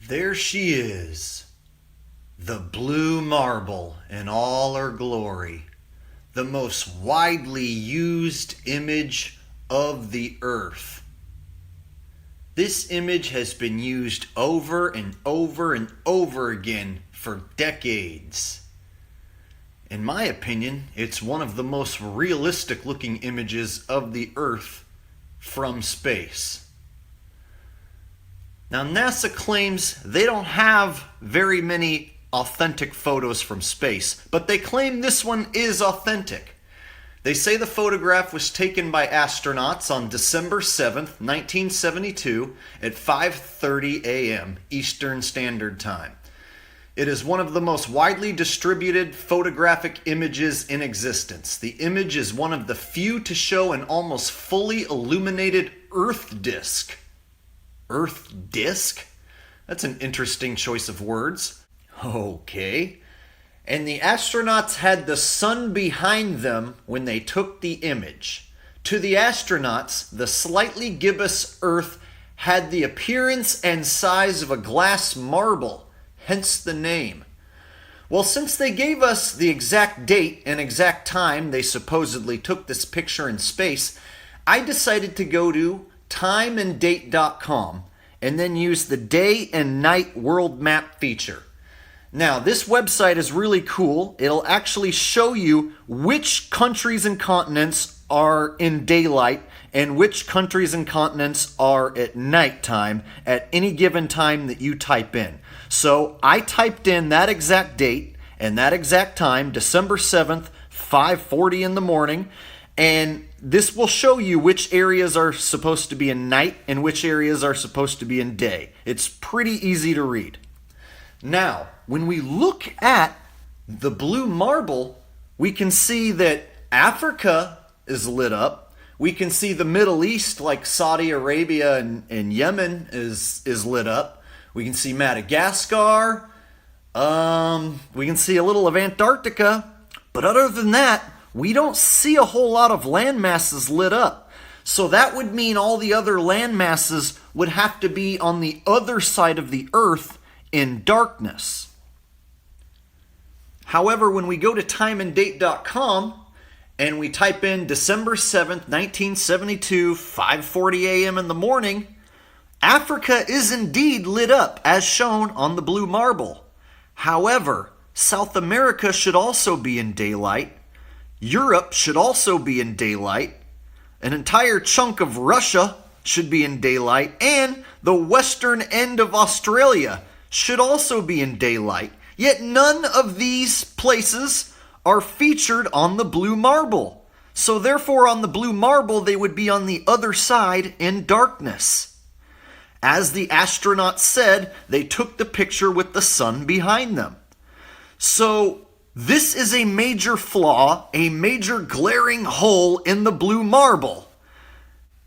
There she is, the blue marble in all her glory, the most widely used image of the earth. This image has been used over and over and over again for decades. In my opinion, it's one of the most realistic looking images of the earth from space. Now, NASA claims they don't have very many authentic photos from space, but they claim this one is authentic. They say the photograph was taken by astronauts on December 7th, 1972 at 5:30 a.m. Eastern Standard Time. It is one of the most widely distributed photographic images in existence. The image is one of the few to show an almost fully illuminated Earth disk. Earth disk? That's an interesting choice of words. Okay. And the astronauts had the sun behind them when they took the image. To the astronauts, the slightly gibbous Earth had the appearance and size of a glass marble, hence the name. Well, since they gave us the exact date and exact time they supposedly took this picture in space, I decided to go to timeanddate.com and then use the day and night world map feature. Now, this website is really cool. It'll actually show you which countries and continents are in daylight and which countries and continents are at nighttime at any given time that you type in. So I typed in that exact date and that exact time, December 7th, 5:40 in the morning, and this will show you which areas are supposed to be in night and which areas are supposed to be in day. It's pretty easy to read. Now, when we look at the blue marble, we can see that Africa is lit up. We can see the Middle East, like Saudi Arabia and Yemen, is lit up. We can see Madagascar. We can see a little of Antarctica. But other than that, we don't see a whole lot of land masses lit up. So that would mean all the other land masses would have to be on the other side of the earth in darkness. However, when we go to timeanddate.com and we type in December 7th, 1972, 5:40 a.m. in the morning, Africa is indeed lit up as shown on the blue marble. However, South America should also be in daylight. Europe should also be in daylight. An entire chunk of Russia should be in daylight. And the western end of Australia should also be in daylight. Yet none of these places are featured on the blue marble. So therefore on the blue marble they would be on the other side in darkness. As the astronauts said, they took the picture with the sun behind them. So this is a major flaw, a major glaring hole in the blue marble.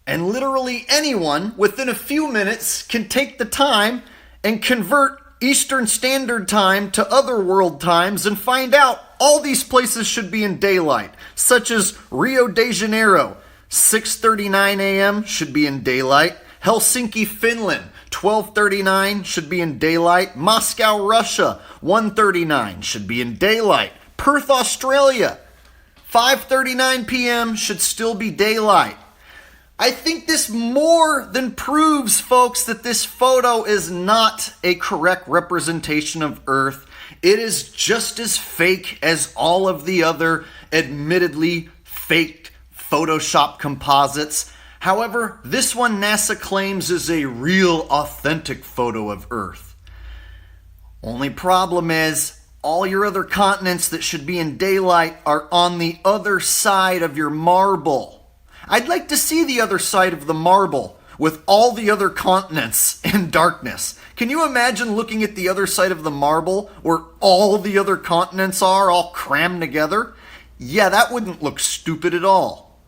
And literally anyone within a few minutes can take the time and convert Eastern Standard Time to other world times and find out all these places should be in daylight, such as Rio de Janeiro, 6:39 a.m. should be in daylight. Helsinki, Finland, 12:39 should be in daylight. Moscow, Russia, 1:39 should be in daylight. Perth, Australia, 5:39 p.m. should still be daylight. I think this more than proves, folks, that this photo is not a correct representation of Earth. It is just as fake as all of the other admittedly faked Photoshop composites. However, this one NASA claims is a real authentic photo of Earth. Only problem is, all your other continents that should be in daylight are on the other side of your marble. I'd like to see the other side of the marble with all the other continents in darkness. Can you imagine looking at the other side of the marble where all the other continents are all crammed together? Yeah, that wouldn't look stupid at all.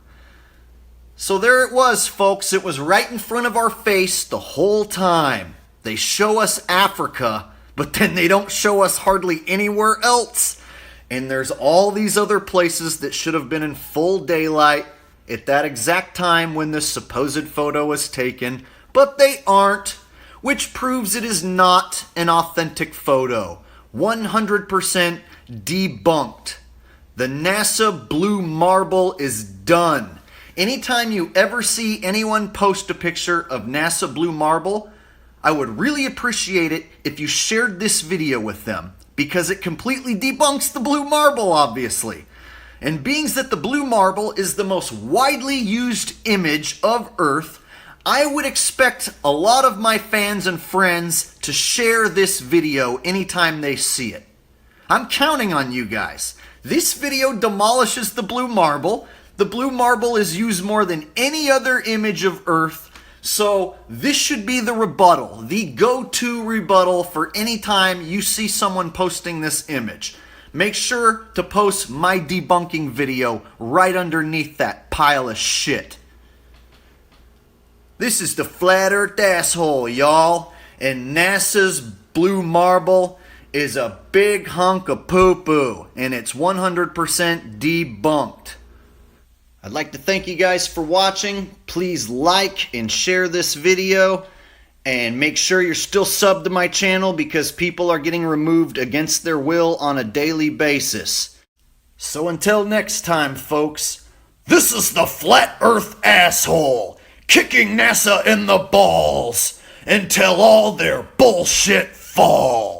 So there it was, folks. It was right in front of our face the whole time. They show us Africa, but then they don't show us hardly anywhere else. And there's all these other places that should have been in full daylight at that exact time when this supposed photo was taken, but they aren't. which proves it is not an authentic photo. 100% debunked. The NASA blue marble is done. Anytime you ever see anyone post a picture of NASA blue marble, I would really appreciate it if you shared this video with them, because it completely debunks the blue marble, obviously. And being that the blue marble is the most widely used image of Earth, I would expect a lot of my fans and friends to share this video anytime they see it. I'm counting on you guys. This video demolishes the blue marble. The blue marble is used more than any other image of Earth, so this should be the rebuttal, the go-to rebuttal for any time you see someone posting this image. Make sure to post my debunking video right underneath that pile of shit. This is the flat earth asshole, y'all. And NASA's blue marble is a big hunk of poo-poo. And it's 100% debunked. I'd like to thank you guys for watching. Please like and share this video. And make sure you're still subbed to my channel because people are getting removed against their will on a daily basis. So until next time, folks, this is the flat earth asshole kicking NASA in the balls until all their bullshit falls.